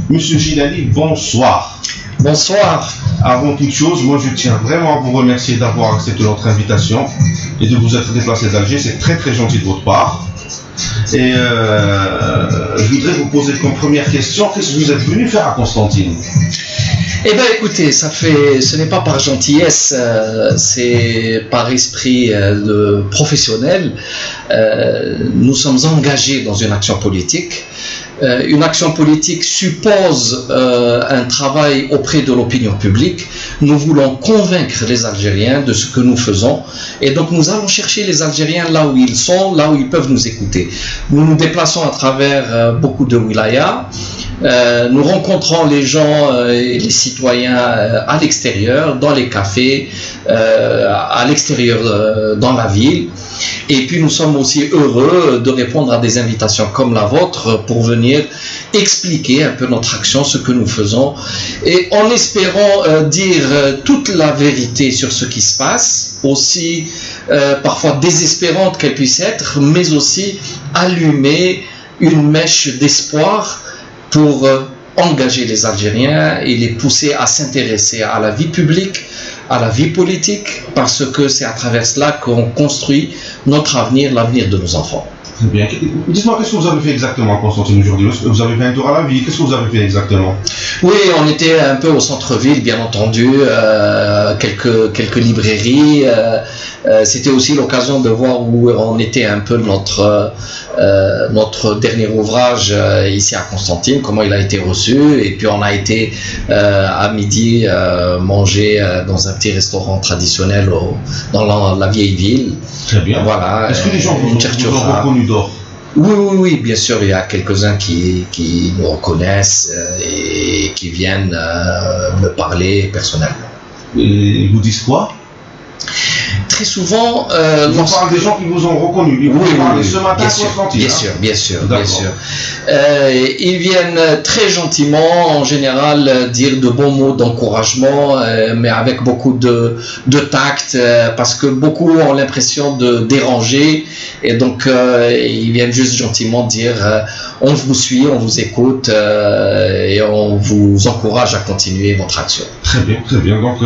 Monsieur Gilali, bonsoir. Bonsoir. Avant toute chose, moi je tiens vraiment à vous remercier d'avoir accepté notre invitation et de vous être déplacé d'Alger. C'est très très gentil de votre part. Et je voudrais vous poser comme première question, qu'est-ce que vous êtes venu faire à Constantine? Eh bien écoutez, ce n'est pas par gentillesse, c'est par esprit professionnel. Nous sommes engagés dans une action politique. Une action politique suppose un travail auprès de l'opinion publique. Nous voulons convaincre les Algériens de ce que nous faisons et donc nous allons chercher les Algériens là où ils sont, là où ils peuvent nous écouter. Nous nous déplaçons à travers beaucoup de wilayas. Nous rencontrons les gens et les citoyens à l'extérieur, dans les cafés, à l'extérieur dans la ville. Et puis nous sommes aussi heureux de répondre à des invitations comme la vôtre pour venir expliquer un peu notre action, ce que nous faisons, et en espérant dire toute la vérité sur ce qui se passe, aussi parfois désespérante qu'elle puisse être, mais aussi allumer une mèche d'espoir pour engager les Algériens et les pousser à s'intéresser à la vie publique, à la vie politique, parce que c'est à travers cela qu'on construit notre avenir, l'avenir de nos enfants. Très bien. Dites-moi, qu'est-ce que vous avez fait exactement à Constantine aujourd'hui? Vous avez fait un tour à la ville, qu'est-ce que vous avez fait exactement? Oui, on était un peu au centre-ville, bien entendu, quelques librairies. C'était aussi l'occasion de voir où on était un peu notre dernier ouvrage ici à Constantine, comment il a été reçu. Et puis on a été à midi manger dans un petit restaurant traditionnel dans la vieille ville. Très bien. Voilà. Est-ce que les gens vous ont reconnu d'or? Oui, bien sûr, il y a quelques-uns qui nous reconnaissent et qui viennent me parler personnellement. Et ils vous disent quoi? Très souvent, on parle des gens qui vous ont reconnu. Ils vous parlent ce matin à Constantine. Bien sûr. Ils viennent très gentiment, en général, dire de bons mots d'encouragement, mais avec beaucoup de tact, parce que beaucoup ont l'impression de déranger, et donc ils viennent juste gentiment dire on vous suit, on vous écoute, et on vous encourage à continuer votre action. Très bien. Donc,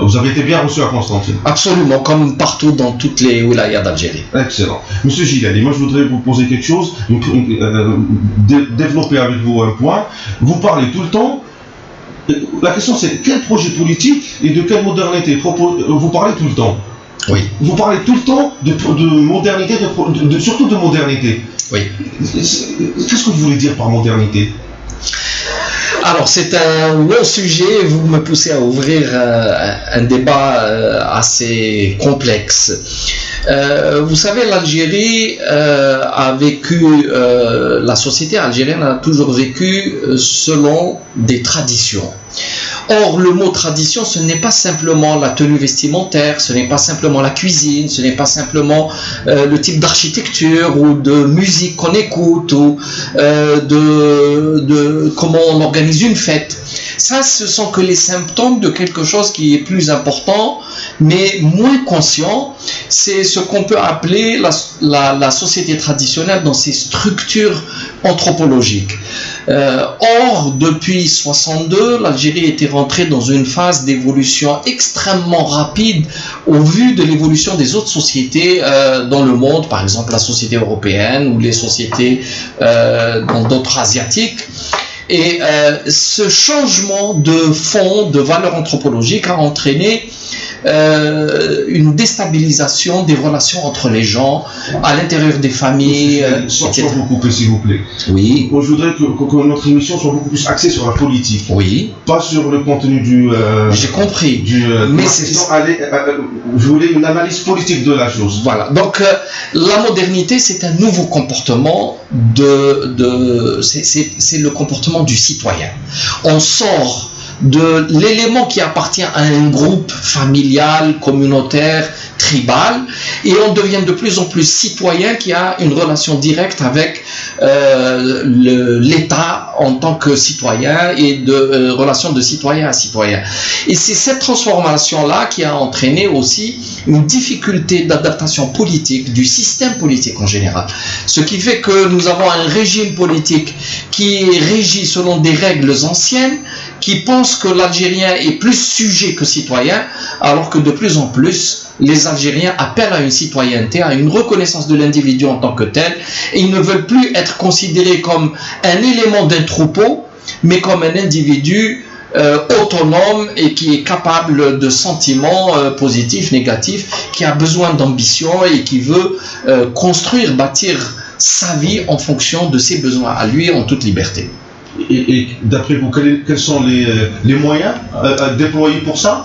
vous avez été bien reçu à Constantine. Absolument, comme partout dans toutes les wilayas d'Algérie. Excellent. Monsieur Gilali, moi je voudrais vous poser quelque chose, développer avec vous un point. Vous parlez tout le temps. La question c'est quel projet politique et de quelle modernité vous parlez tout le temps? Oui. Vous parlez tout le temps de modernité, surtout de modernité. Oui. Qu'est-ce que vous voulez dire par modernité? Alors c'est un long sujet, vous me poussez à ouvrir un débat assez complexe. Vous savez, l'Algérie a vécu, la société algérienne a toujours vécu selon des traditions. Or, le mot tradition, ce n'est pas simplement la tenue vestimentaire, ce n'est pas simplement la cuisine, ce n'est pas simplement le type d'architecture ou de musique qu'on écoute ou de comment on organise une fête. Ça, ce sont que les symptômes de quelque chose qui est plus important, mais moins conscient. C'est ce qu'on peut appeler la société traditionnelle dans ses structures anthropologiques. Or, depuis 62, l'Algérie était rentrée dans une phase d'évolution extrêmement rapide au vu de l'évolution des autres sociétés dans le monde, par exemple la société européenne ou les sociétés dans d'autres asiatiques. Et ce changement de fond, de valeur anthropologique a entraîné une déstabilisation des relations entre les gens, à l'intérieur des familles. Sans vous couper, s'il vous plaît. Oui. Moi, je voudrais que notre émission soit beaucoup plus axée sur la politique. Oui. Pas sur le contenu du. J'ai compris. Mais je voulais une analyse politique de la chose. Voilà. Donc, la modernité, c'est un nouveau comportement c'est le comportement du citoyen. On sort de l'élément qui appartient à un groupe familial, communautaire, tribal, et on devient de plus en plus citoyen qui a une relation directe avec l'État en tant que citoyen et de relation de citoyen à citoyen. Et c'est cette transformation-là qui a entraîné aussi une difficulté d'adaptation politique du système politique en général. Ce qui fait que nous avons un régime politique qui est régi selon des règles anciennes, qui pense que l'Algérien est plus sujet que citoyen, alors que de plus en plus, les Algériens appellent à une citoyenneté, à une reconnaissance de l'individu en tant que tel, et ils ne veulent plus être considérés comme un élément d'un troupeau, mais comme un individu autonome et qui est capable de sentiments positifs, négatifs, qui a besoin d'ambition et qui veut construire, bâtir sa vie en fonction de ses besoins à lui en toute liberté. Et d'après vous, quels sont les moyens déployés pour ça?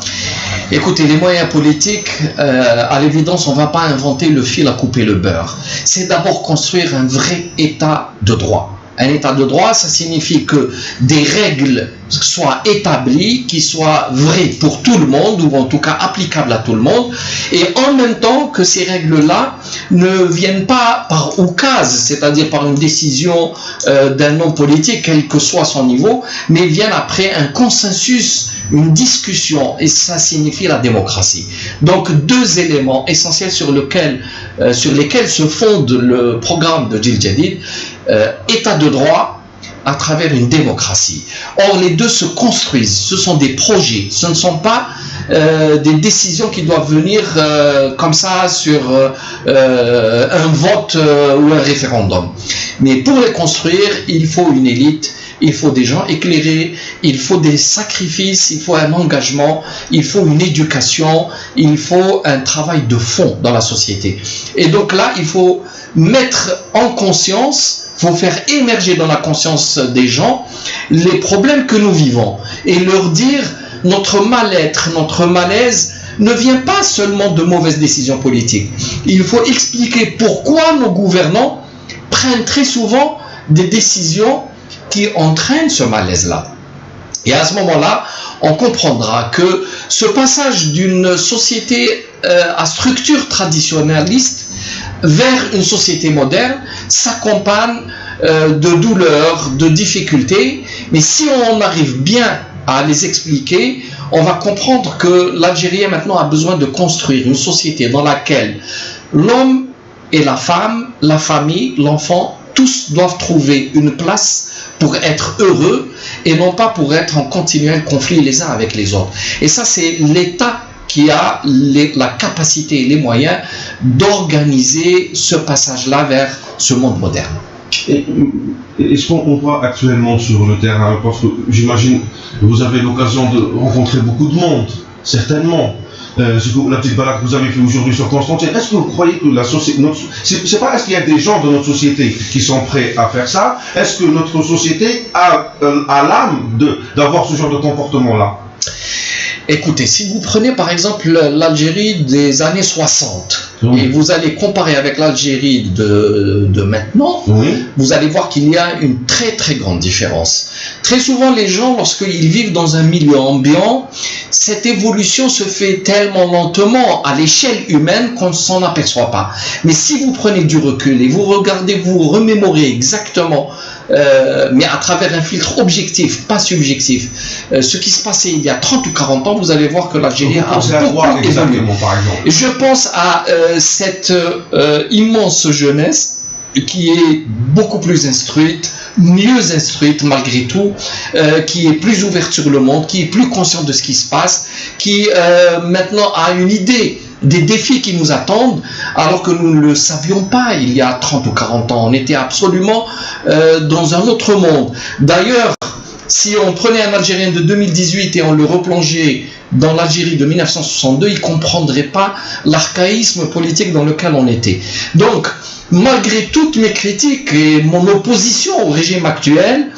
Écoutez, les moyens politiques, à l'évidence, on ne va pas inventer le fil à couper le beurre. C'est d'abord construire un vrai état de droit. Un état de droit, ça signifie que des règles soient établies, qui soient vraies pour tout le monde, ou en tout cas applicables à tout le monde, et en même temps que ces règles-là ne viennent pas par oukase, c'est-à-dire par une décision d'un homme politique, quel que soit son niveau, mais viennent après un consensus, une discussion, et ça signifie la démocratie. Donc deux éléments essentiels sur lesquels se fonde le programme de Djil Jadid, état de droit à travers une démocratie. Or, les deux se construisent, ce sont des projets, ce ne sont pas des décisions qui doivent venir comme ça sur un vote ou un référendum. Mais pour les construire, il faut une élite, il faut des gens éclairés, il faut des sacrifices, il faut un engagement, il faut une éducation, il faut un travail de fond dans la société. Et donc là, il faut mettre en conscience, il faut faire émerger dans la conscience des gens les problèmes que nous vivons et leur dire notre mal-être, notre malaise ne vient pas seulement de mauvaises décisions politiques. Il faut expliquer pourquoi nos gouvernants prennent très souvent des décisions qui entraînent ce malaise-là. Et à ce moment-là, on comprendra que ce passage d'une société à structure traditionnaliste vers une société moderne s'accompagne de douleurs, de difficultés, mais si on arrive bien à les expliquer, on va comprendre que l'Algérien maintenant a besoin de construire une société dans laquelle l'homme et la femme, la famille, l'enfant, tous doivent trouver une place pour être heureux et non pas pour être en continuel conflit les uns avec les autres. Et ça, c'est l'État qui a la capacité et les moyens d'organiser ce passage-là vers ce monde moderne. Est-ce qu'on voit actuellement sur le terrain, parce que j'imagine que vous avez l'occasion de rencontrer beaucoup de monde, certainement. La petite balade que vous avez fait aujourd'hui sur Constantine, est-ce que vous croyez que la société, c'est pas est-ce qu'il y a des gens de notre société qui sont prêts à faire ça? Est-ce que notre société a l'âme d'avoir ce genre de comportement-là? Écoutez, si vous prenez par exemple l'Algérie des années 60 oui. et vous allez comparer avec l'Algérie de maintenant, oui. vous allez voir qu'il y a une très très grande différence. Très souvent les gens, lorsqu'ils vivent dans un milieu ambiant, cette évolution se fait tellement lentement à l'échelle humaine qu'on ne s'en aperçoit pas. Mais si vous prenez du recul et vous regardez, vous remémorez exactement mais à travers un filtre objectif, pas subjectif, ce qui se passait il y a 30 ou 40 ans, vous allez voir que l'Algérie a beaucoup évolué. Je pense à cette immense jeunesse qui est beaucoup plus instruite, mieux instruite malgré tout, qui est plus ouverte sur le monde, qui est plus consciente de ce qui se passe, qui maintenant a une idée des défis qui nous attendent, alors que nous ne le savions pas il y a 30 ou 40 ans. On était absolument dans un autre monde. D'ailleurs, si on prenait un Algérien de 2018 et on le replongeait dans l'Algérie de 1962, il ne comprendrait pas l'archaïsme politique dans lequel on était. Donc, malgré toutes mes critiques et mon opposition au régime actuel,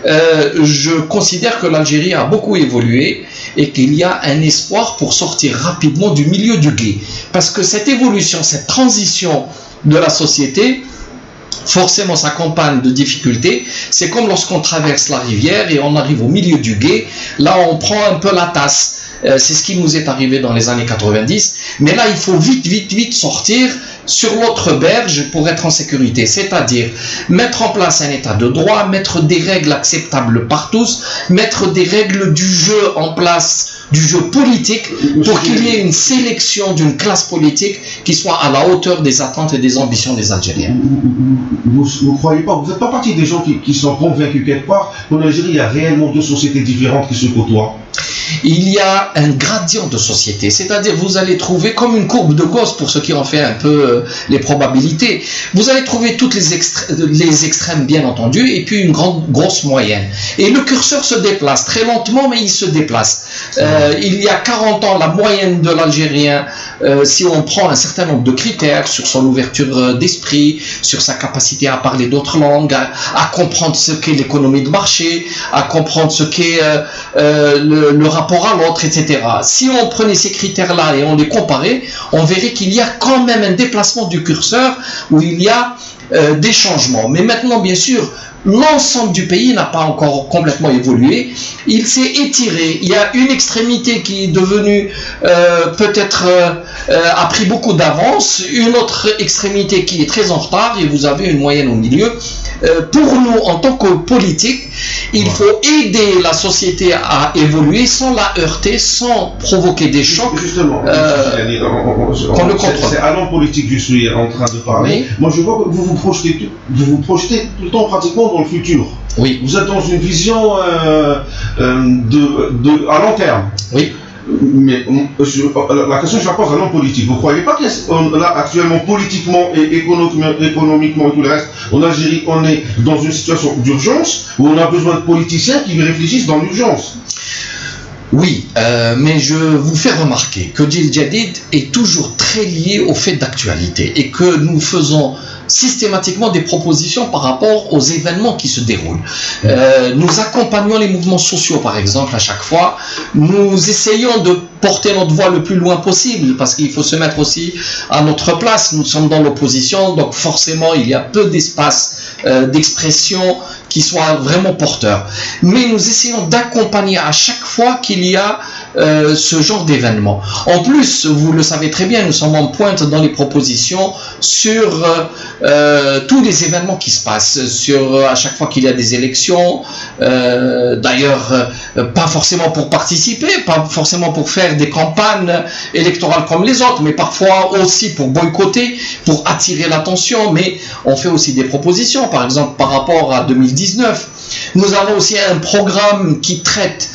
je considère que l'Algérie a beaucoup évolué et qu'il y a un espoir pour sortir rapidement du milieu du gué. Parce que cette évolution, cette transition de la société, forcément s'accompagne de difficultés. C'est comme lorsqu'on traverse la rivière et on arrive au milieu du gué. Là, on prend un peu la tasse. C'est ce qui nous est arrivé dans les années 90. Mais là, il faut vite sortir sur l'autre berge pour être en sécurité. C'est-à-dire mettre en place un état de droit, mettre des règles acceptables par tous, mettre des règles du jeu en place, du jeu politique, pour qu'il y ait une sélection d'une classe politique qui soit à la hauteur des attentes et des ambitions des Algériens. Vous croyez pas, vous n'êtes pas partie des gens qui sont convaincus quelque part qu'en Algérie, il y a réellement deux sociétés différentes qui se côtoient? Il y a un gradient de société, c'est-à-dire vous allez trouver comme une courbe de Gauss, pour ceux qui ont fait un peu les probabilités, vous allez trouver toutes les extrêmes bien entendu, et puis une grosse moyenne. Et le curseur se déplace très lentement, mais il se déplace. Il y a 40 ans, la moyenne de l'Algérien, si on prend un certain nombre de critères sur son ouverture d'esprit, sur sa capacité à parler d'autres langues, à comprendre ce qu'est l'économie de marché, à comprendre ce qu'est le rapport à l'autre, etc. Si on prenait ces critères-là et on les comparait, on verrait qu'il y a quand même un déplacement du curseur où il y a des changements. Mais maintenant, bien sûr, l'ensemble du pays n'a pas encore complètement évolué. Il s'est étiré. Il y a une extrémité qui est devenue peut-être a pris beaucoup d'avance, une autre extrémité qui est très en retard, et vous avez une moyenne au milieu. Pour nous, en tant que politique, il faut aider la société à évoluer sans la heurter, sans provoquer des chocs. Justement, qu'on le contrôle. C'est à l'homme politique que je suis en train de parler. Oui. Moi, je vois que vous vous projetez tout le temps pratiquement dans le futur. Oui. Vous êtes dans une vision à long terme. Oui. Mais la question, je la pose à l'homme politique. Vous ne croyez pas que là, actuellement, politiquement et économiquement et tout le reste, en Algérie, on est dans une situation d'urgence où on a besoin de politiciens qui réfléchissent dans l'urgence? Oui, mais je vous fais remarquer que Djil Jadid est toujours très lié au fait d'actualité et que nous faisons systématiquement des propositions par rapport aux événements qui se déroulent. Nous accompagnons les mouvements sociaux, par exemple, à chaque fois. Nous essayons de porter notre voix le plus loin possible, parce qu'il faut se mettre aussi à notre place. Nous sommes dans l'opposition, donc forcément, il y a peu d'espace d'expression qui soit vraiment porteur. Mais nous essayons d'accompagner à chaque fois qu'il y a ce genre d'événement. En plus, vous le savez très bien, nous sommes en pointe dans les propositions sur tous les événements qui se passent, à chaque fois qu'il y a des élections, d'ailleurs, pas forcément pour participer, pas forcément pour faire des campagnes électorales comme les autres, mais parfois aussi pour boycotter, pour attirer l'attention, mais on fait aussi des propositions, par exemple par rapport à 2019. Nous avons aussi un programme qui traite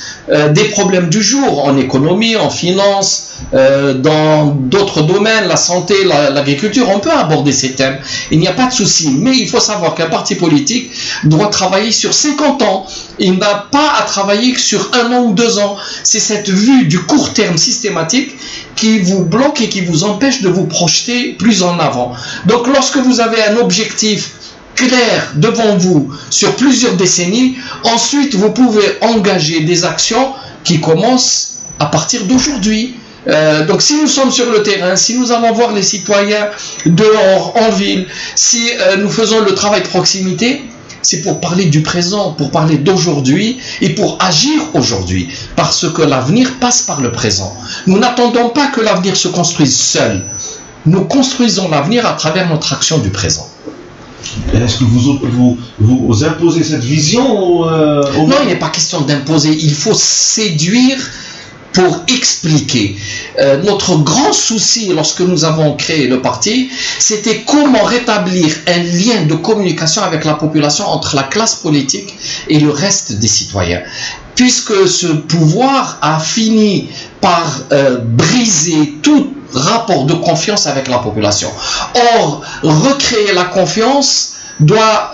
des problèmes du jour, en économie, en finance, dans d'autres domaines, la santé, l'agriculture, on peut aborder ces thèmes, il n'y a pas de souci, mais il faut savoir qu'un parti politique doit travailler sur 50 ans, il n'a pas à travailler que sur 1 an ou 2 ans, c'est cette vue du court terme systématique qui vous bloque et qui vous empêche de vous projeter plus en avant. Donc lorsque vous avez un objectif clair devant vous sur plusieurs décennies, ensuite vous pouvez engager des actions qui commencent à partir d'aujourd'hui. Donc si nous sommes sur le terrain, si nous allons voir les citoyens dehors, en ville, si nous faisons le travail de proximité, c'est pour parler du présent, pour parler d'aujourd'hui et pour agir aujourd'hui, parce que l'avenir passe par le présent. Nous n'attendons pas que l'avenir se construise seul, nous construisons l'avenir à travers notre action du présent. Est-ce que vous imposez cette vision Non, il n'est pas question d'imposer, il faut séduire pour expliquer. Notre grand souci lorsque nous avons créé le parti, c'était comment rétablir un lien de communication avec la population entre la classe politique et le reste des citoyens. Puisque ce pouvoir a fini par briser tout rapport de confiance avec la population. Or, recréer la confiance doit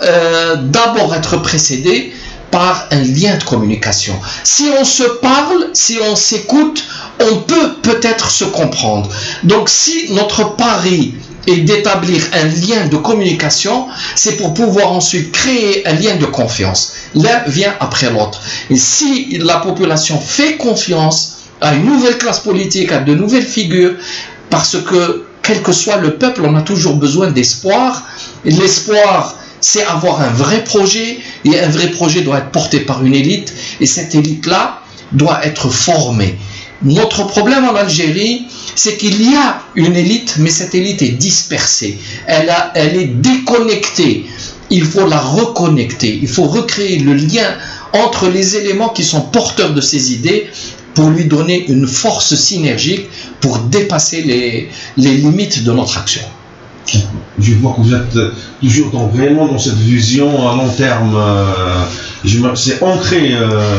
d'abord être précédé par un lien de communication. Si on se parle, si on s'écoute, on peut peut-être se comprendre. Donc si notre pari est d'établir un lien de communication, c'est pour pouvoir ensuite créer un lien de confiance. L'un vient après l'autre. Et si la population fait confiance à une nouvelle classe politique, à de nouvelles figures, parce que quel que soit le peuple, on a toujours besoin d'espoir. L'espoir, c'est avoir un vrai projet, et un vrai projet doit être porté par une élite, et cette élite-là doit être formée. Notre problème en Algérie, c'est qu'il y a une élite, mais cette élite est dispersée. Elle est déconnectée. Il faut la reconnecter. Il faut recréer le lien entre les éléments qui sont porteurs de ces idées pour lui donner une force synergique pour dépasser les limites de notre action. Je vois que vous êtes toujours vraiment dans cette vision à long terme. C'est ancré.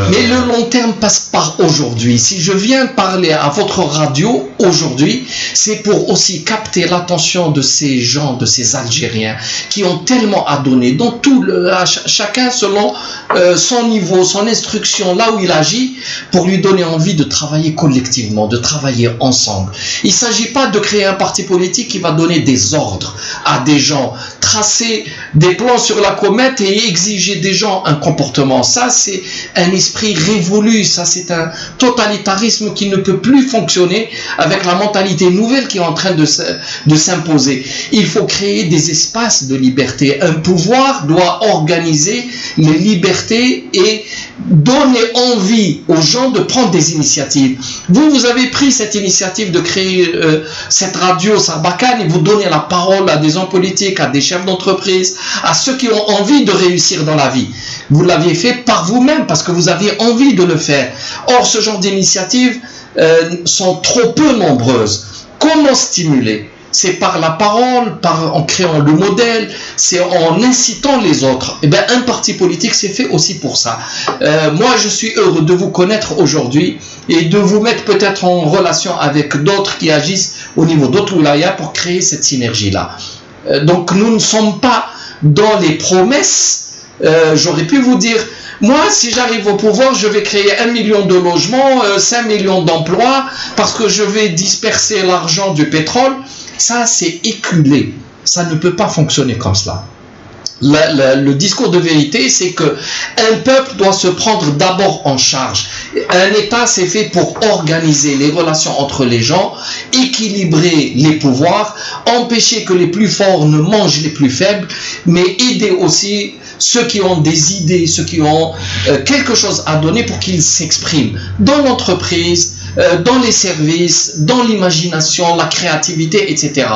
Mais le long terme passe par aujourd'hui. Si je viens parler à votre radio aujourd'hui, c'est pour aussi capter l'attention de ces gens, de ces Algériens qui ont tellement à donner, dont chacun selon son niveau, son instruction, là où il agit, pour lui donner envie de travailler collectivement, de travailler ensemble. Il ne s'agit pas de créer un parti politique qui va donner des ordres à des gens, tracer des plans sur la comète et exiger des gens un comportement. Ça, c'est un esprit révolu, ça, c'est un totalitarisme qui ne peut plus fonctionner avec la mentalité nouvelle qui est en train de s'imposer. Il faut créer des espaces de liberté. Un pouvoir doit organiser les libertés et donner envie aux gens de prendre des initiatives. Vous avez pris cette initiative de créer cette radio Sarbacane et vous donnez la parole à des hommes politiques, à des chefs d'entreprise, à ceux qui ont envie de réussir dans la vie. Vous l'aviez fait par vous-même parce que vous aviez envie de le faire. Or, ce genre d'initiatives sont trop peu nombreuses. Comment stimuler ? C'est par la parole, en créant le modèle, c'est en incitant les autres. Eh bien, un parti politique, c'est fait aussi pour ça. Moi, je suis heureux de vous connaître aujourd'hui et de vous mettre peut-être en relation avec d'autres qui agissent au niveau d'autres wilayas pour créer cette synergie-là. Donc, nous ne sommes pas dans les promesses. J'aurais pu vous dire, moi, si j'arrive au pouvoir, je vais créer 1 million de logements, 5 millions d'emplois, parce que je vais disperser l'argent du pétrole. Ça, c'est éculé. Ça ne peut pas fonctionner comme cela. Le discours de vérité, c'est que un peuple doit se prendre d'abord en charge. Un État, c'est fait pour organiser les relations entre les gens, équilibrer les pouvoirs, empêcher que les plus forts ne mangent les plus faibles, mais aider aussi ceux qui ont des idées, ceux qui ont quelque chose à donner pour qu'ils s'expriment dans l'entreprise, dans les services, dans l'imagination, la créativité, etc.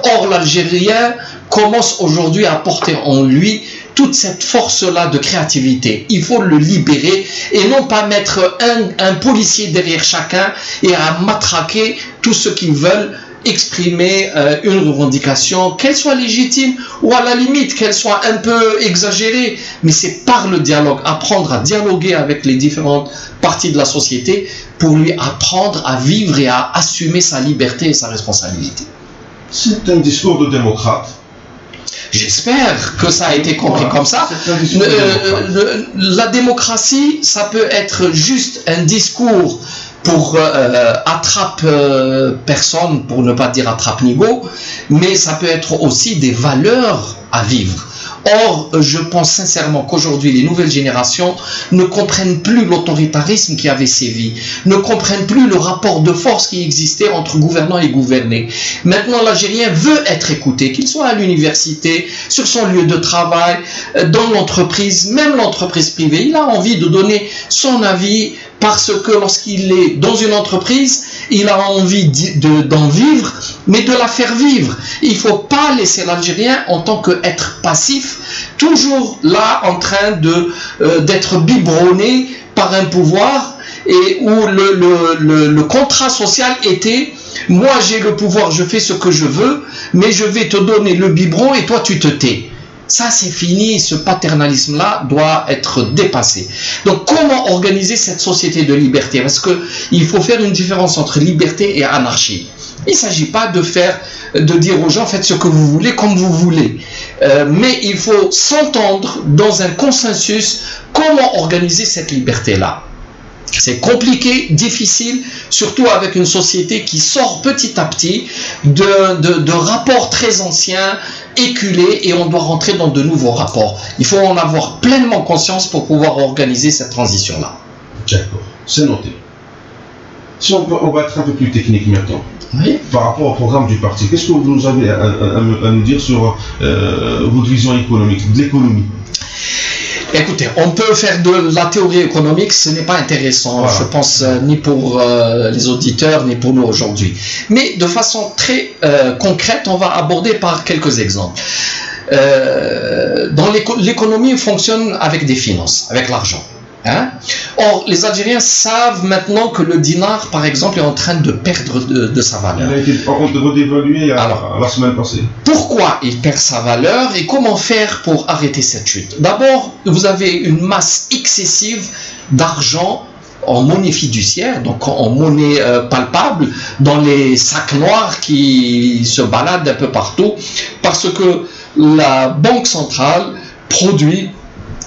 Or, l'Algérien commence aujourd'hui à porter en lui toute cette force-là de créativité. Il faut le libérer et non pas mettre un policier derrière chacun et à matraquer tous ceux qui veulent exprimer une revendication, qu'elle soit légitime ou à la limite qu'elle soit un peu exagérée, mais c'est par le dialogue, apprendre à dialoguer avec les différentes parties de la société pour lui apprendre à vivre et à assumer sa liberté et sa responsabilité. C'est un discours de démocrate. J'espère que ça a été compris comme ça. La démocratie, ça peut être juste un discours pour attrape personne, pour ne pas dire attrape niveau, mais ça peut être aussi des valeurs à vivre. Or, je pense sincèrement qu'aujourd'hui, les nouvelles générations ne comprennent plus l'autoritarisme qui avait sévi, ne comprennent plus le rapport de force qui existait entre gouvernants et gouvernés. Maintenant, l'Algérien veut être écouté, qu'il soit à l'université, sur son lieu de travail, dans l'entreprise, même l'entreprise privée. Il a envie de donner son avis parce que lorsqu'il est dans une entreprise, il a envie d'en vivre, mais de la faire vivre. Il ne faut pas laisser l'Algérien en tant qu'être passif, toujours là en train d'être biberonné par un pouvoir et où le contrat social était « moi j'ai le pouvoir, je fais ce que je veux, mais je vais te donner le biberon et toi tu te tais ». Ça, c'est fini, ce paternalisme-là doit être dépassé. Donc, comment organiser cette société de liberté? Parce qu'il faut faire une différence entre liberté et anarchie. Il ne s'agit pas de dire aux gens, faites ce que vous voulez, comme vous voulez. Mais il faut s'entendre dans un consensus, comment organiser cette liberté-là. C'est compliqué, difficile, surtout avec une société qui sort petit à petit de rapports très anciens, éculés, et on doit rentrer dans de nouveaux rapports. Il faut en avoir pleinement conscience pour pouvoir organiser cette transition-là. D'accord, c'est noté. Si on va être un peu plus technique maintenant. Oui. Par rapport au programme du parti, qu'est-ce que vous avez à nous dire sur votre vision économique, de l'économie? Écoutez, on peut faire de la théorie économique, ce n'est pas intéressant, je pense, ni pour les auditeurs, ni pour nous aujourd'hui. Mais de façon très concrète, on va aborder par quelques exemples. Dans l'économie fonctionne avec des finances, avec l'argent. Hein? Or, les Algériens savent maintenant que le dinar, par exemple, est en train de perdre de sa valeur. Il a été par contre redévalué la semaine passée. Pourquoi il perd sa valeur et comment faire pour arrêter cette chute? D'abord, vous avez une masse excessive d'argent en monnaie fiduciaire, donc en monnaie palpable, dans les sacs noirs qui se baladent un peu partout, parce que la Banque centrale produit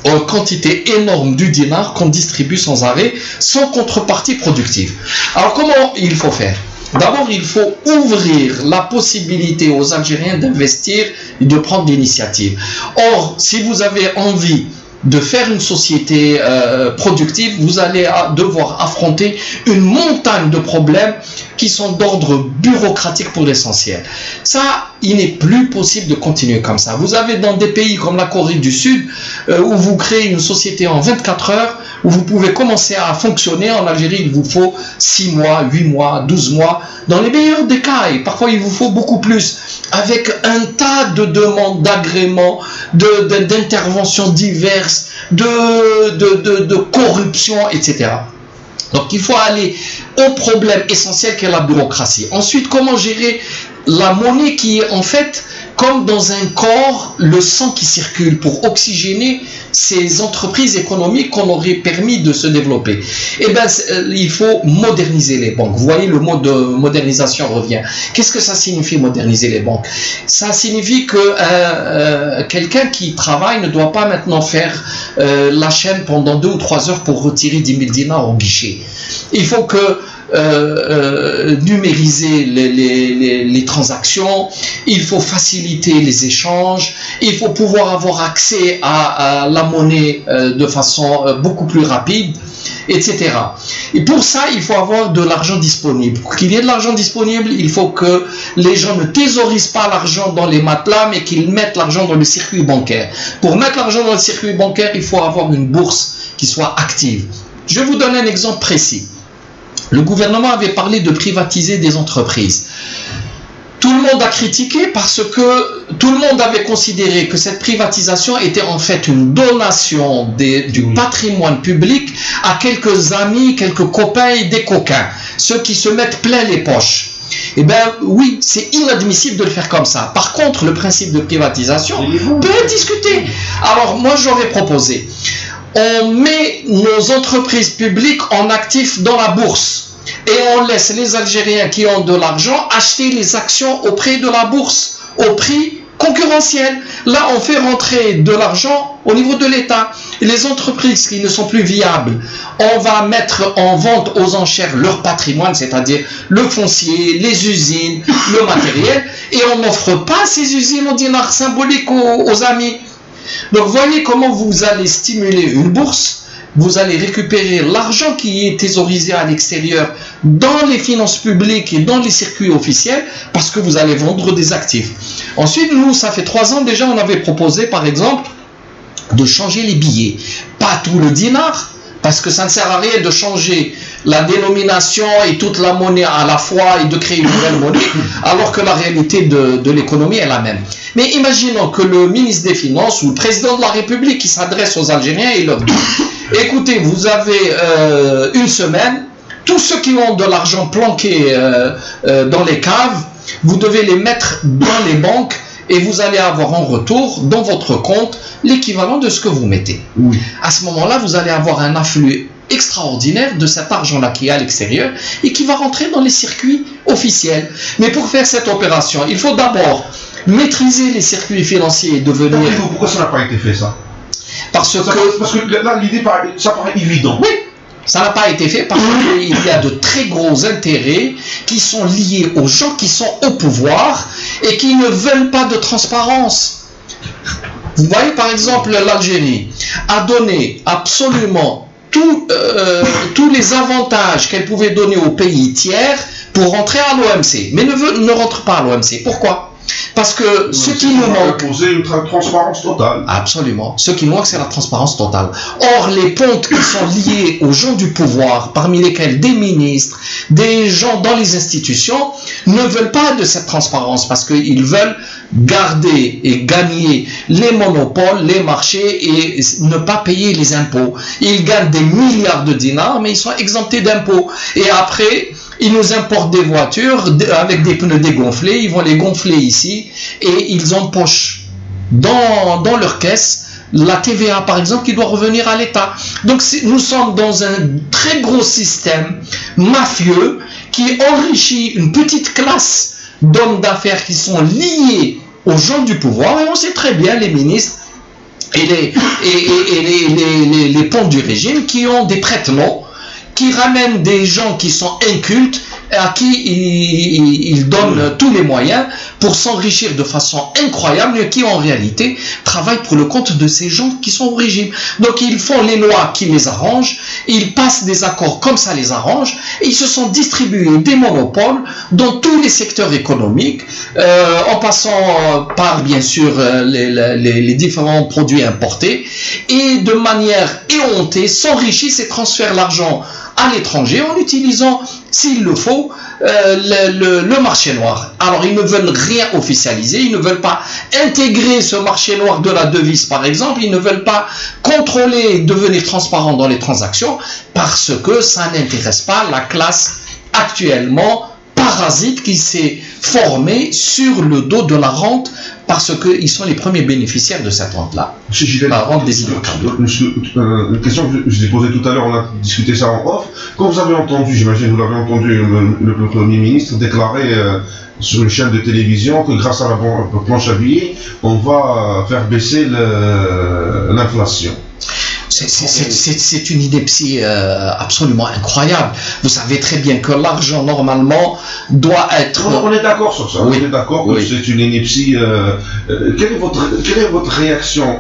en quantité énorme du dinar qu'on distribue sans arrêt, sans contrepartie productive. Alors comment il faut faire? D'abord, il faut ouvrir la possibilité aux Algériens d'investir et de prendre l'initiative. Or, si vous avez envie de faire une société productive, vous allez devoir affronter une montagne de problèmes qui sont d'ordre bureaucratique pour l'essentiel. Ça, il n'est plus possible de continuer comme ça. Vous avez dans des pays comme la Corée du Sud, où vous créez une société en 24 heures, où vous pouvez commencer à fonctionner. En Algérie, il vous faut 6 mois, 8 mois, 12 mois. Dans les meilleurs des cas, et parfois il vous faut beaucoup plus, avec un tas de demandes d'agréments, d'interventions diverses, de corruption, etc. Donc il faut aller au problème essentiel qu'est la bureaucratie. Ensuite, comment gérer la monnaie qui est en fait comme dans un corps, le sang qui circule pour oxygéner ces entreprises économiques qu'on aurait permis de se développer. Eh bien, il faut moderniser les banques. Vous voyez, le mot de modernisation revient. Qu'est-ce que ça signifie, moderniser les banques? Ça signifie que quelqu'un qui travaille ne doit pas maintenant faire la chaîne pendant 2 ou 3 heures pour retirer 10 000 dinars au guichet. Il faut que numériser les transactions, il faut faciliter les échanges, il faut pouvoir avoir accès à la monnaie de façon beaucoup plus rapide, etc. Et pour ça, il faut avoir de l'argent disponible. Pour qu'il y ait de l'argent disponible, il faut que les gens ne thésaurisent pas l'argent dans les matelas, mais qu'ils mettent l'argent dans le circuit bancaire. Pour mettre l'argent dans le circuit bancaire, il faut avoir une bourse qui soit active. Je vais vous donner un exemple précis. Le gouvernement avait parlé de privatiser des entreprises. Tout le monde a critiqué parce que tout le monde avait considéré que cette privatisation était en fait une donation du patrimoine public à quelques amis, quelques copains et des coquins, ceux qui se mettent plein les poches. Eh bien oui, c'est inadmissible de le faire comme ça. Par contre, le principe de privatisation peut être discuté. Alors moi j'aurais proposé, on met nos entreprises publiques en actifs dans la bourse et on laisse les Algériens qui ont de l'argent acheter les actions auprès de la bourse au prix concurrentiel. Là, on fait rentrer de l'argent au niveau de l'État. Et les entreprises qui ne sont plus viables, on va mettre en vente aux enchères leur patrimoine, c'est-à-dire le foncier, les usines, le matériel, et on n'offre pas ces usines au dinar symbolique aux amis. Donc voyez comment vous allez stimuler une bourse, vous allez récupérer l'argent qui est thésaurisé à l'extérieur dans les finances publiques et dans les circuits officiels parce que vous allez vendre des actifs. Ensuite, nous, ça fait 3 ans déjà, on avait proposé par exemple de changer les billets. Pas tout le dinar, parce que ça ne sert à rien de changer la dénomination et toute la monnaie à la fois et de créer une nouvelle monnaie, alors que la réalité de l'économie est la même. Mais imaginons que le ministre des Finances ou le président de la République qui s'adresse aux Algériens et leur dit « Écoutez, vous avez une semaine, tous ceux qui ont de l'argent planqué dans les caves, vous devez les mettre dans les banques et vous allez avoir en retour dans votre compte l'équivalent de ce que vous mettez. Oui. À ce moment-là, vous allez avoir un afflux extraordinaire de cet argent-là qui est à l'extérieur et qui va rentrer dans les circuits officiels. Mais pour faire cette opération, il faut d'abord maîtriser les circuits financiers et devenir... Pourquoi ça n'a pas été fait, ça? Parce que là, l'idée, ça paraît évident. Oui. Ça n'a pas été fait parce qu'il y a de très gros intérêts qui sont liés aux gens qui sont au pouvoir et qui ne veulent pas de transparence. Vous voyez, par exemple, l'Algérie a donné absolument tous les avantages qu'elle pouvait donner aux pays tiers pour rentrer à l'OMC, mais ne rentre pas à l'OMC. Pourquoi ? Parce que ce qui nous manque... Imposer une transparence totale. Absolument. Ce qui manque, c'est la transparence totale. Or, les pontes qui sont liées aux gens du pouvoir, parmi lesquels des ministres, des gens dans les institutions, ne veulent pas de cette transparence parce qu'ils veulent garder et gagner les monopoles, les marchés et ne pas payer les impôts. Ils gagnent des milliards de dinars, mais ils sont exemptés d'impôts. Et après... ils nous importent des voitures avec des pneus dégonflés, ils vont les gonfler ici et ils empochent dans leur caisse la TVA par exemple qui doit revenir à l'État. Donc nous sommes dans un très gros système mafieux qui enrichit une petite classe d'hommes d'affaires qui sont liés aux gens du pouvoir et on sait très bien les ministres et les pontes du régime qui ont des traitements qui ramènent des gens qui sont incultes à qui ils donnent tous les moyens pour s'enrichir de façon incroyable et qui en réalité travaillent pour le compte de ces gens qui sont au régime. Donc ils font les lois qui les arrangent, ils passent des accords comme ça les arrange et ils se sont distribués des monopoles dans tous les secteurs économiques en passant par bien sûr les différents produits importés et de manière éhontée s'enrichissent et transfèrent l'argent à l'étranger en utilisant, s'il le faut, le marché noir. Alors ils ne veulent rien officialiser, ils ne veulent pas intégrer ce marché noir de la devise par exemple, ils ne veulent pas contrôler et devenir transparents dans les transactions parce que ça n'intéresse pas la classe actuellement parasite qui s'est formée sur le dos de la rente parce qu'ils sont les premiers bénéficiaires de cette rente-là. La rente des hydrocarbures. Une question que je vous ai posée tout à l'heure, on a discuté ça en off. Quand vous avez entendu, j'imagine vous l'avez entendu, le Premier ministre déclarer sur une chaîne de télévision que grâce à la planche à billets, on va faire baisser l'inflation. C'est une ineptie absolument incroyable. Vous savez très bien que l'argent normalement doit être... On est d'accord sur ça, oui. On est d'accord que c'est une ineptie. Quelle est votre réaction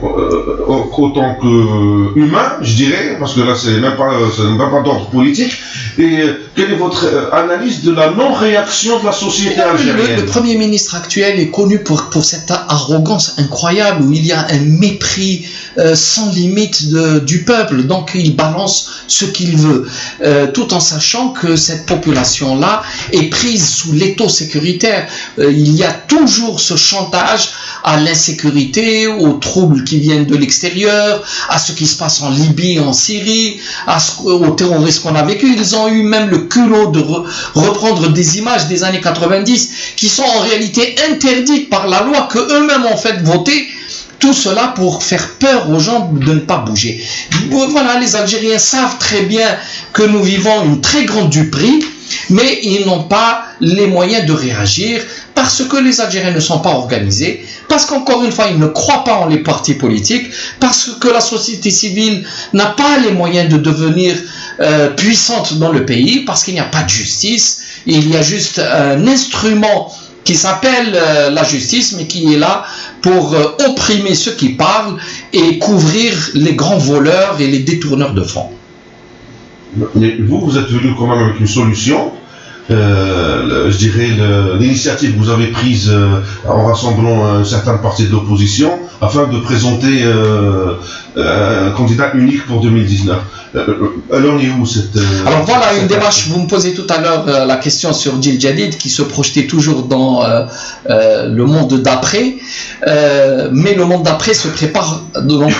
en tant qu'humain, je dirais, parce que là c'est même pas d'ordre politique, et quelle est votre analyse de la non-réaction de la société algérienne? Le Premier ministre actuel est connu pour cette arrogance incroyable où il y a un mépris sans limite du peuple, donc il balance ce qu'il veut, tout en sachant que cette population-là est prise sous l'étau sécuritaire. Il y a toujours ce chantage à l'insécurité, aux troubles qui viennent de l'extérieur, à ce qui se passe en Libye, en Syrie, au terrorisme qu'on a vécu. Ils ont eu même le culot de reprendre des images des années 90 qui sont en réalité interdites par la loi que eux-mêmes ont fait voter. Tout cela pour faire peur aux gens de ne pas bouger. Voilà, les Algériens savent très bien que nous vivons une très grande duperie, mais ils n'ont pas les moyens de réagir parce que les Algériens ne sont pas organisés, parce qu'encore une fois, ils ne croient pas en les partis politiques, parce que la société civile n'a pas les moyens de devenir puissante dans le pays, parce qu'il n'y a pas de justice, il y a juste un instrument qui s'appelle la justice, mais qui est là pour opprimer ceux qui parlent et couvrir les grands voleurs et les détourneurs de fonds. Mais vous êtes venu quand même avec une solution. Je dirais l'initiative que vous avez prise en rassemblant une certaine partie de l'opposition afin de présenter un candidat unique pour 2019. Alors on est où cette... Alors voilà une démarche, vous me posez tout à l'heure la question sur Djil Jadid qui se projetait toujours dans le monde d'après, mais le monde d'après se prépare donc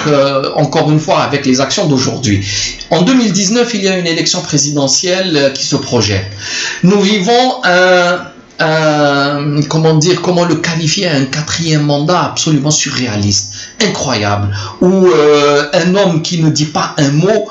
encore une fois avec les actions d'aujourd'hui. En 2019, il y a une élection présidentielle qui se projette. Nous vivons comment le qualifier, un quatrième mandat absolument surréaliste, incroyable, où un homme qui ne dit pas un mot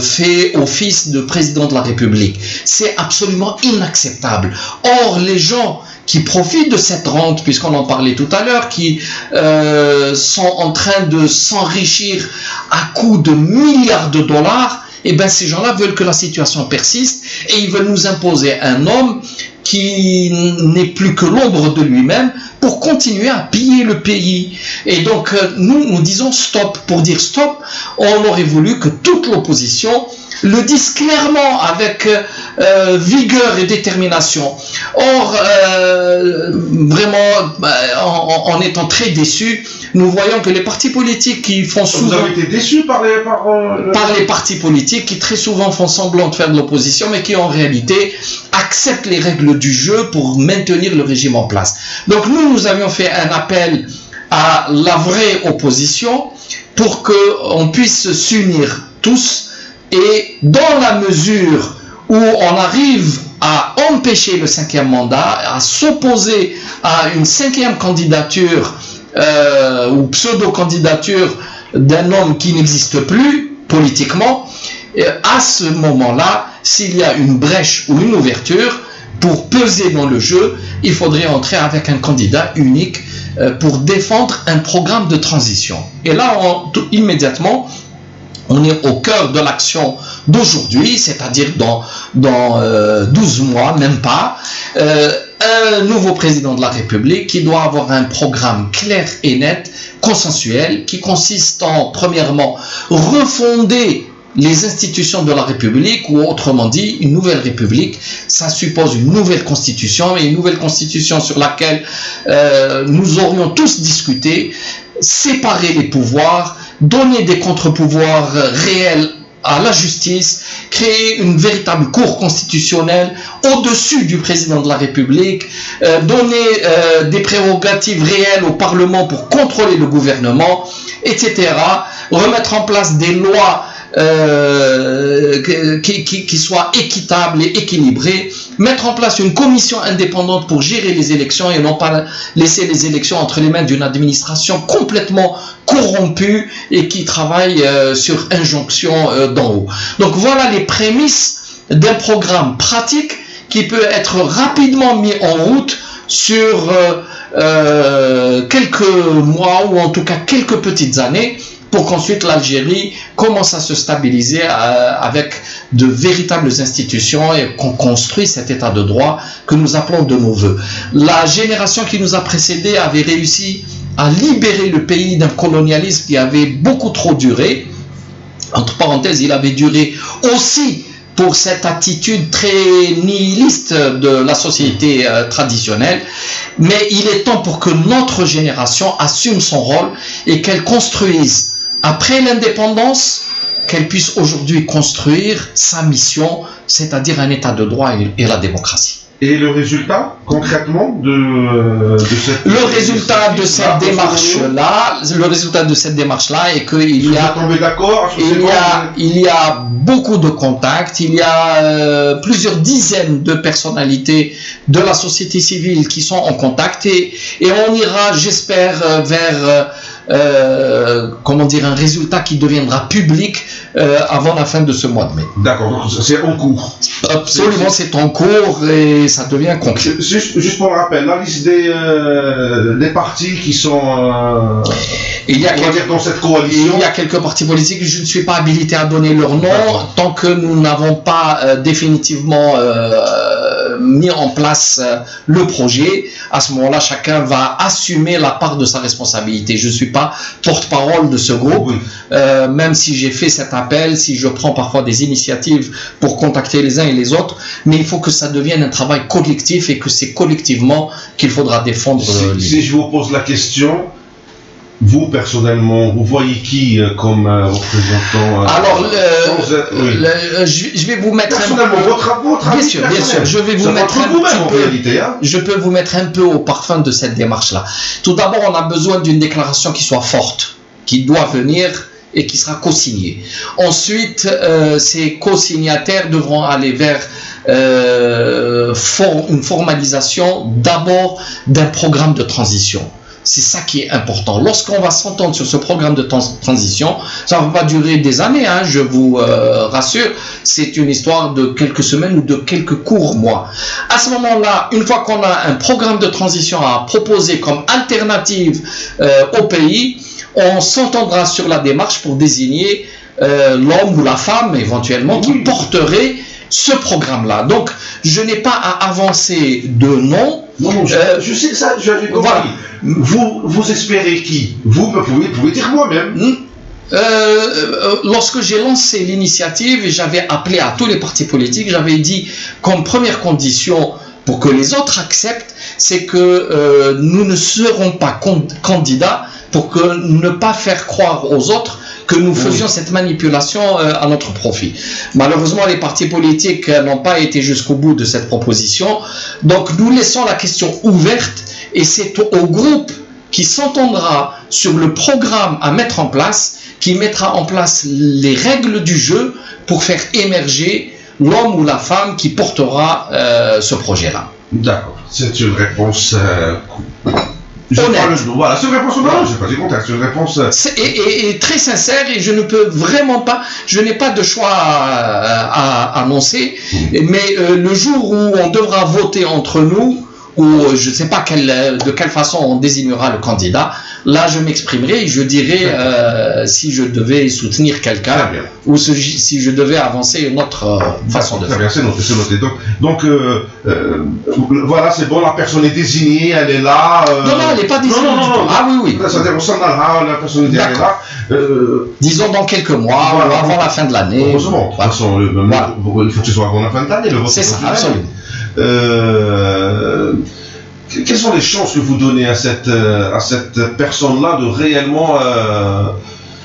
fait office de président de la République. C'est absolument inacceptable. Or, les gens qui profitent de cette rente, puisqu'on en parlait tout à l'heure, qui sont en train de s'enrichir à coups de milliards de dollars, eh bien ces gens-là veulent que la situation persiste et ils veulent nous imposer un homme qui n'est plus que l'ombre de lui-même pour continuer à piller le pays. Et donc nous disons stop. Pour dire stop, on aurait voulu que toute l'opposition le dise clairement avec vigueur et détermination. Or, vraiment, en étant très déçus, nous voyons que les partis politiques qui font souvent... Vous avez été déçus par les partis politiques qui très souvent font semblant de faire de l'opposition, mais qui en réalité acceptent les règles du jeu pour maintenir le régime en place. Donc nous avions fait un appel à la vraie opposition pour qu'on puisse s'unir tous, et dans la mesure où on arrive à empêcher le 5e mandat, à s'opposer à une 5e candidature ou pseudo-candidature d'un homme qui n'existe plus politiquement, à ce moment-là, s'il y a une brèche ou une ouverture pour peser dans le jeu, il faudrait entrer avec un candidat unique pour défendre un programme de transition. Et là, immédiatement, on est au cœur de l'action d'aujourd'hui, c'est-à-dire dans 12 mois, même pas, un nouveau président de la République qui doit avoir un programme clair et net, consensuel, qui consiste en, premièrement, refonder les institutions de la République, ou autrement dit, une nouvelle République. Ça suppose une nouvelle constitution, et une nouvelle constitution sur laquelle nous aurions tous discuté, séparer les pouvoirs, donner des contre-pouvoirs réels à la justice, créer une véritable cour constitutionnelle au-dessus du président de la République, donner des prérogatives réelles au Parlement pour contrôler le gouvernement, etc. Remettre en place des lois qui soient équitables et équilibrées, mettre en place une commission indépendante pour gérer les élections et non pas laisser les élections entre les mains d'une administration complètement corrompue et qui travaille sur injonction d'en haut. Donc voilà les prémices d'un programme pratique qui peut être rapidement mis en route sur quelques mois ou en tout cas quelques petites années, pour qu'ensuite l'Algérie commence à se stabiliser avec de véritables institutions et qu'on construise cet état de droit que nous appelons de nos voeux. La génération qui nous a précédés avait réussi à libérer le pays d'un colonialisme qui avait beaucoup trop duré. Entre parenthèses, il avait duré aussi pour cette attitude très nihiliste de la société traditionnelle. Mais il est temps pour que notre génération assume son rôle et qu'elle construise, après l'indépendance, qu'elle puisse aujourd'hui construire sa mission, c'est-à-dire un état de droit et la démocratie. Et le résultat, concrètement, de cette... Le résultat de cette démarche-là est qu'il y a... Vous êtes d'accord, il y a beaucoup de contacts, il y a plusieurs dizaines de personnalités de la société civile qui sont en contact et on ira, j'espère, vers... un résultat qui deviendra public avant la fin de ce mois de mai. D'accord, c'est en cours. Absolument, c'est en cours et ça devient concret. Juste pour le rappel, la liste des partis qui sont dans cette coalition. Il y a quelques partis politiques, je ne suis pas habilité à donner leur nom tant que nous n'avons pas définitivement mis en place le projet. À ce moment-là, chacun va assumer la part de sa responsabilité. Je ne suis pas porte-parole de ce groupe, même si j'ai fait cet appel, si je prends parfois des initiatives pour contacter les uns et les autres, mais il faut que ça devienne un travail collectif et que c'est collectivement qu'il faudra défendre. Si je vous pose la question, vous personnellement, vous voyez qui comme représentant Alors, je vais vous mettre votre bien sûr, je vais vous mettre un petit peu. Je peux vous mettre un peu au parfum de cette démarche-là. Tout d'abord, on a besoin d'une déclaration qui soit forte, qui doit venir et qui sera co-signée. Ensuite, ces co-signataires devront aller vers une formalisation d'abord d'un programme de transition. C'est ça qui est important. Lorsqu'on va s'entendre sur ce programme de transition, ça ne va pas durer des années, hein, je vous rassure. C'est une histoire de quelques semaines ou de quelques courts mois. À ce moment-là, une fois qu'on a un programme de transition à proposer comme alternative au pays, on s'entendra sur la démarche pour désigner l'homme ou la femme éventuellement qui porterait ce programme-là. Donc, je n'ai pas à avancer de nom. Non, je sais ça, j'avais compris. Voilà. Vous espérez qui? Vous pouvez dire moi-même. lorsque j'ai lancé l'initiative, j'avais appelé à tous les partis politiques, j'avais dit comme première condition pour que les autres acceptent, c'est que nous ne serons pas candidats pour que ne pas faire croire aux autres que nous faisions cette manipulation à notre profit. Malheureusement, les partis politiques n'ont pas été jusqu'au bout de cette proposition. Donc, nous laissons la question ouverte et c'est au groupe qui s'entendra sur le programme à mettre en place, qui mettra en place les règles du jeu pour faire émerger l'homme ou la femme qui portera ce projet-là. D'accord, c'est une réponse... Voilà, c'est une réponse honnête, je n'ai pas dit contraire, c'est une réponse... Et très sincère, et je ne peux vraiment pas, je n'ai pas de choix à annoncer, mais le jour où on devra voter entre nous, ou je ne sais pas de quelle façon on désignera le candidat, là je m'exprimerai et je dirai si je devais soutenir quelqu'un ou si je devais avancer une autre façon de faire. Très bien, c'est noté. Donc voilà, c'est bon, la personne est désignée, elle est là. Non, elle n'est pas désignée. Non. Ah oui. C'est-à-dire, la personne est là. Disons dans quelques mois, ou avant la fin de l'année. Heureusement, de toute façon, il faut que ce soit avant la fin de l'année. C'est ça, absolument. Quelles sont les chances que vous donnez à cette personne-là de réellement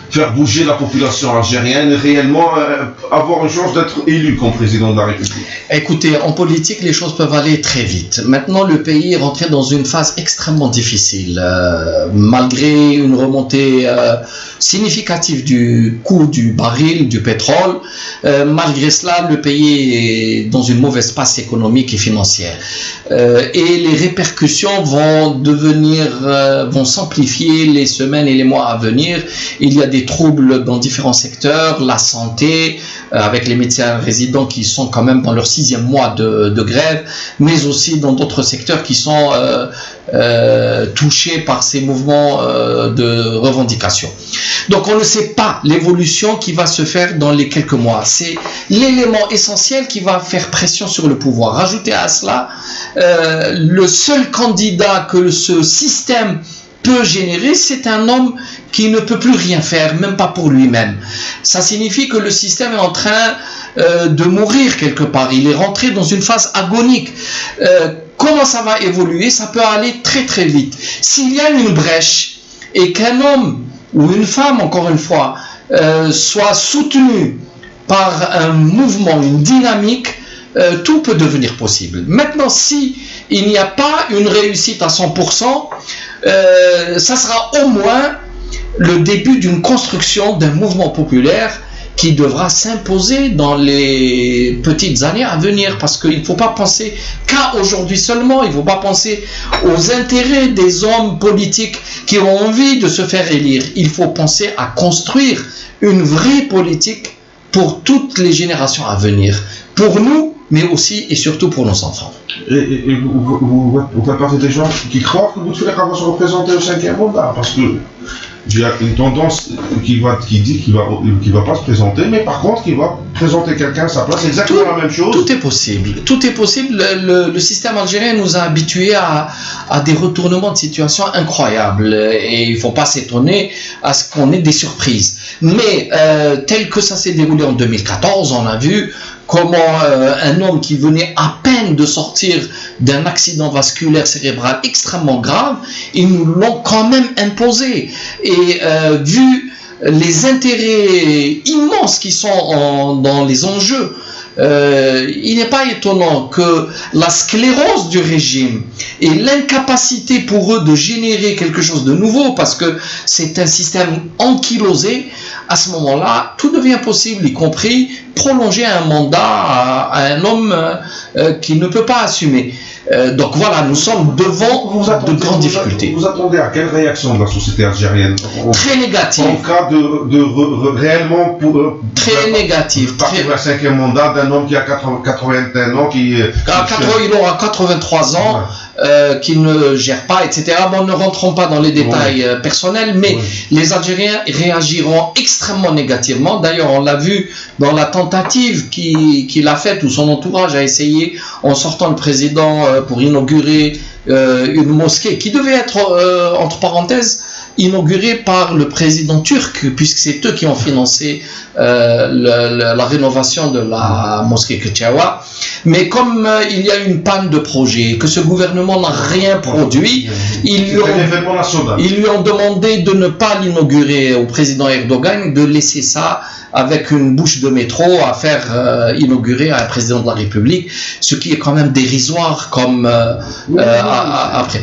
faire bouger la population algérienne, réellement avoir une chance d'être élu comme président de la République? Écoutez, en politique, les choses peuvent aller très vite. Maintenant, le pays est rentré dans une phase extrêmement difficile. Malgré une remontée significative du coût du baril, du pétrole, malgré cela, le pays est dans une mauvaise passe économique et financière. Et les répercussions vont s'amplifier les semaines et les mois à venir. Il y a des troubles dans différents secteurs, la santé, avec les médecins résidents qui sont quand même dans leur 6e mois de grève, mais aussi dans d'autres secteurs qui sont touchés par ces mouvements de revendication. Donc on ne sait pas l'évolution qui va se faire dans les quelques mois. C'est l'élément essentiel qui va faire pression sur le pouvoir. Rajoutez à cela, le seul candidat que ce système peut générer, c'est un homme qui ne peut plus rien faire, même pas pour lui-même. Ça signifie que le système est en train de mourir quelque part. Il est rentré dans une phase agonique. Comment ça va évoluer? Ça peut aller très très vite. S'il y a une brèche et qu'un homme ou une femme, encore une fois, soit soutenu par un mouvement, une dynamique, tout peut devenir possible. Maintenant, si il n'y a pas une réussite à 100%, ça sera au moins le début d'une construction d'un mouvement populaire qui devra s'imposer dans les petites années à venir, parce qu'il ne faut pas penser qu'à aujourd'hui seulement, il ne faut pas penser aux intérêts des hommes politiques qui ont envie de se faire élire. Il faut penser à construire une vraie politique pour toutes les générations à venir, pour nous, mais aussi et surtout pour nos enfants. Et vous faites partie des gens qui croient que Bouteflika va se représenter au 5e mandat, parce que il y a une tendance qui dit qu'il va pas se présenter, mais par contre qu'il va présenter quelqu'un à sa place, exactement la même chose. Tout est possible. Tout est possible. Le système algérien nous a habitués à des retournements de situation incroyables, et il ne faut pas s'étonner à ce qu'on ait des surprises. Mais tel que ça s'est déroulé en 2014, on a vu comment un homme qui venait à peine de sortir d'un accident vasculaire cérébral extrêmement grave, ils nous l'ont quand même imposé. Et vu les intérêts immenses qui sont dans les enjeux, il n'est pas étonnant que la sclérose du régime et l'incapacité pour eux de générer quelque chose de nouveau, parce que c'est un système ankylosé, à ce moment-là, tout devient possible, y compris prolonger un mandat à un homme qui ne peut pas assumer. Donc voilà, nous sommes devant de grandes difficultés. Vous attendez à quelle réaction de la société algérienne? Très négative. En cas de réellement très négative. Partir vers le 5e mandat d'un homme qui a 81 ans, il aura 83 ans, qui ne gère pas, etc. Bon, ne rentrons pas dans les détails personnels, mais les Algériens réagiront extrêmement négativement. D'ailleurs, on l'a vu dans la tentative qu'il a faite, où son entourage a essayé, en sortant le président pour inaugurer une mosquée qui devait être, entre parenthèses, inaugurée par le président turc, puisque c'est eux qui ont financé la rénovation de la mosquée Kutchawa. Mais comme il y a eu une panne de projet, que ce gouvernement n'a rien produit, ils lui ont demandé de ne pas l'inaugurer au président Erdogan, de laisser ça avec une bouche de métro à faire inaugurer à un président de la République, ce qui est quand même dérisoire comme après.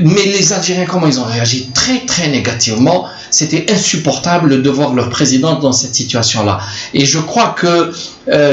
Mais les Algériens, comment ils ont réagi? Très très négativement. C'était insupportable de voir leur président dans cette situation-là. Et je crois que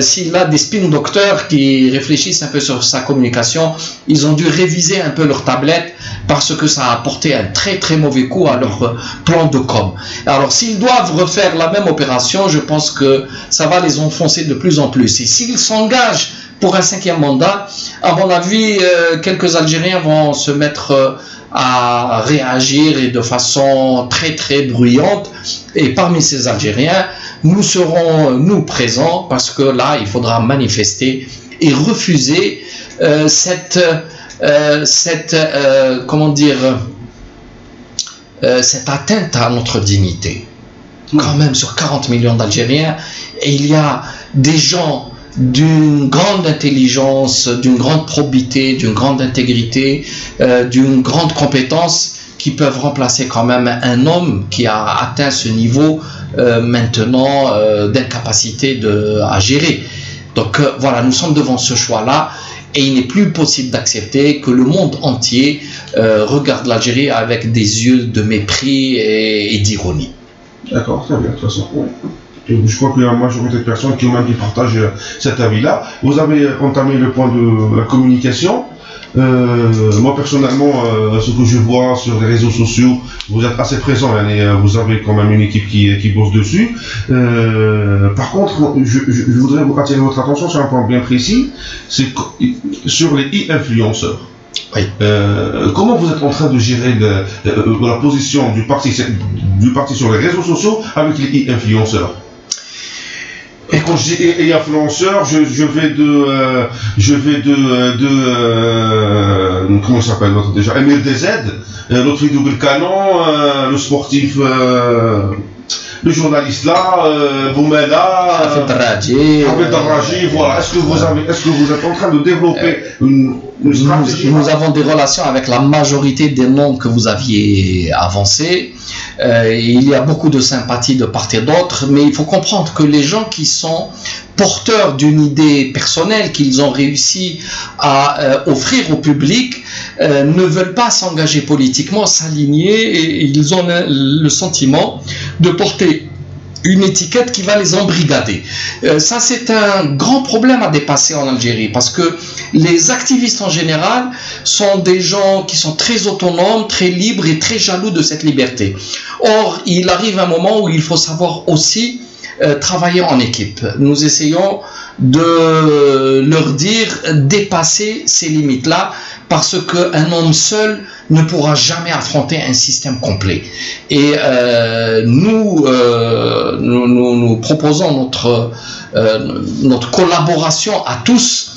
s'il a des spin docteurs qui réfléchissent un peu sur sa communication, ils ont dû réviser un peu leur tablette parce que ça a apporté un très très mauvais coup à leur plan de com. Alors s'ils doivent refaire la même opération, je pense que ça va les enfoncer de plus en plus. Et s'ils s'engagent pour un 5e mandat, à mon avis, quelques Algériens vont se mettre à réagir et de façon très très bruyante. Et parmi ces Algériens, nous serons nous présents parce que là, il faudra manifester et refuser cette atteinte à notre dignité. Quand même, sur 40 millions d'Algériens, et il y a des gens d'une grande intelligence, d'une grande probité, d'une grande intégrité, d'une grande compétence qui peuvent remplacer quand même un homme qui a atteint ce niveau maintenant d'incapacité à gérer. Donc voilà, nous sommes devant ce choix-là et il n'est plus possible d'accepter que le monde entier regarde l'Algérie avec des yeux de mépris et d'ironie. D'accord, très bien, de toute façon. Je crois qu'il y a une majorité de personnes qui partagent cet avis-là. Vous avez entamé le point de la communication. Moi personnellement, ce que je vois sur les réseaux sociaux, vous êtes assez présent, vous avez quand même une équipe qui bosse dessus. Par contre, je voudrais vous attirer votre attention sur un point bien précis, c'est sur les e-influenceurs. Oui. Comment vous êtes en train de gérer la position du parti sur les réseaux sociaux avec les e-influenceurs? Et quand je dis influenceur, je vais de comment ça s'appelle l'autre déjà, Emir DZ, l'autre vidéo le canon, le sportif, le journaliste là, Boumela, Hafid Darraji, voilà. Est-ce que vous êtes en train de développer une stratégie? Nous avons des relations avec la majorité des noms que vous aviez avancés. Il y a beaucoup de sympathie de part et d'autre, mais il faut comprendre que les gens qui sont porteurs d'une idée personnelle qu'ils ont réussi à offrir au public ne veulent pas s'engager politiquement, s'aligner, et ils ont le sentiment de porter une étiquette qui va les embrigader. Ça, c'est un grand problème à dépasser en Algérie, parce que les activistes en général sont des gens qui sont très autonomes, très libres et très jaloux de cette liberté. Or, il arrive un moment où il faut savoir aussi travailler en équipe. Nous essayons de leur dire dépasser ces limites-là, parce qu'un homme seul ne pourra jamais affronter un système complet. Et nous proposons notre collaboration à tous,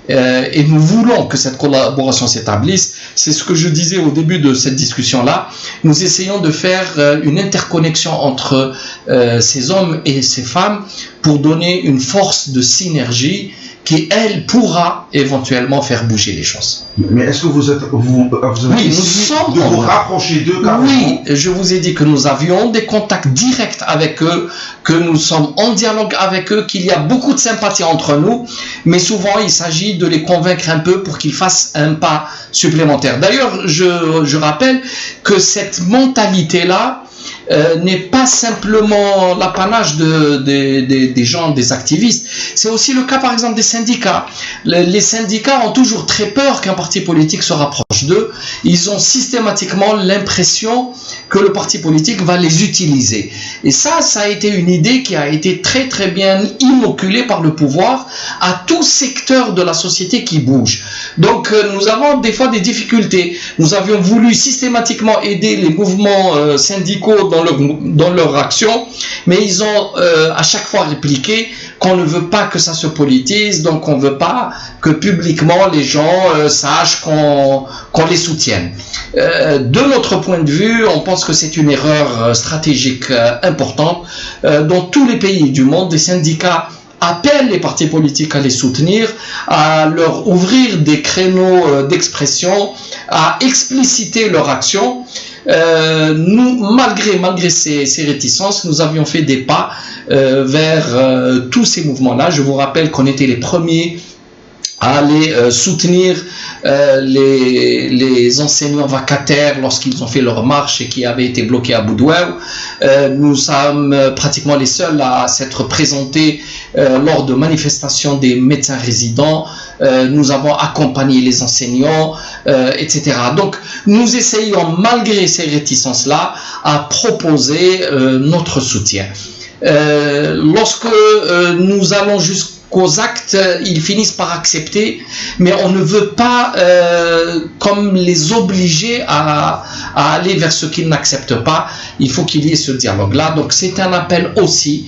et nous voulons que cette collaboration s'établisse. C'est ce que je disais au début de cette discussion-là. Nous essayons de faire une interconnexion entre ces hommes et ces femmes pour donner une force de synergie qui, elle, pourra éventuellement faire bouger les choses. Mais est-ce que vous avez oui, essayé de vous rapprocher d'eux carrément? Oui, je vous ai dit que nous avions des contacts directs avec eux, que nous sommes en dialogue avec eux, qu'il y a beaucoup de sympathie entre nous, mais souvent il s'agit de les convaincre un peu pour qu'ils fassent un pas supplémentaire. D'ailleurs, je rappelle que cette mentalité-là n'est pas simplement l'apanage des gens, des activistes. C'est aussi le cas par exemple des syndicats. Les syndicats ont toujours très peur qu'un parti politique se rapproche d'eux. Ils ont systématiquement l'impression que le parti politique va les utiliser. Et ça a été une idée qui a été très très bien inoculée par le pouvoir à tout secteur de la société qui bouge. Donc nous avons des fois des difficultés. Nous avions voulu systématiquement aider les mouvements syndicaux dans leur action, mais ils ont à chaque fois répliqué qu'on ne veut pas que ça se politise, donc on ne veut pas que publiquement les gens sachent qu'on les soutienne. De notre point de vue, on pense que c'est une erreur stratégique importante. Dans tous les pays du monde, les syndicats appellent les partis politiques à les soutenir, à leur ouvrir des créneaux d'expression, à expliciter leur action. Nous, malgré ces réticences, nous avions fait des pas vers tous ces mouvements-là. Je vous rappelle qu'on était les premiers à aller soutenir les enseignants vacataires lorsqu'ils ont fait leur marche et qui avaient été bloqués à Boudouaou. Nous sommes pratiquement les seuls à s'être présentés lors de manifestations des médecins résidents. Nous avons accompagné les enseignants, etc. Donc nous essayons, malgré ces réticences-là, à proposer notre soutien. Lorsque nous allons jusqu'aux actes, ils finissent par accepter, mais on ne veut pas comme les obliger à aller vers ce qu'ils n'acceptent pas. Il faut qu'il y ait ce dialogue-là. Donc c'est un appel aussi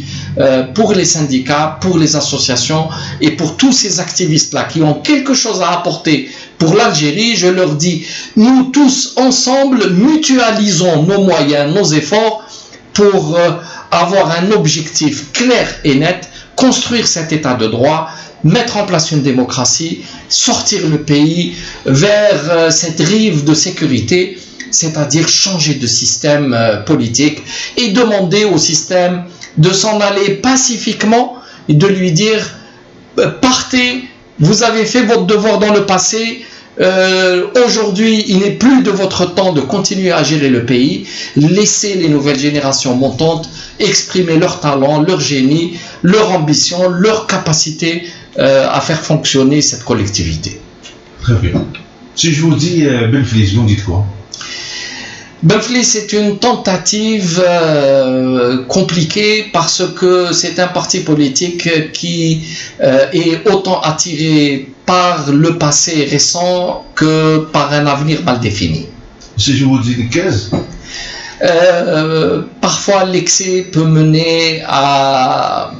pour les syndicats, pour les associations et pour tous ces activistes-là qui ont quelque chose à apporter pour l'Algérie. Je leur dis, nous tous ensemble mutualisons nos moyens, nos efforts pour avoir un objectif clair et net, construire cet état de droit, mettre en place une démocratie, sortir le pays vers cette rive de sécurité, c'est-à-dire changer de système politique et demander au système de s'en aller pacifiquement et de lui dire partez, vous avez fait votre devoir dans le passé, aujourd'hui il n'est plus de votre temps de continuer à gérer le pays, laissez les nouvelles générations montantes exprimer leur talent, leur génie, leur ambition, leur capacité à faire fonctionner cette collectivité. Très bien. Si je vous dis Benflis, vous dites quoi? Benflis, c'est une tentative compliquée parce que c'est un parti politique qui est autant attiré par le passé récent que par un avenir mal défini. Si je vous dis une caisse? Parfois l'excès peut mener à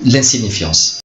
l'insignifiance.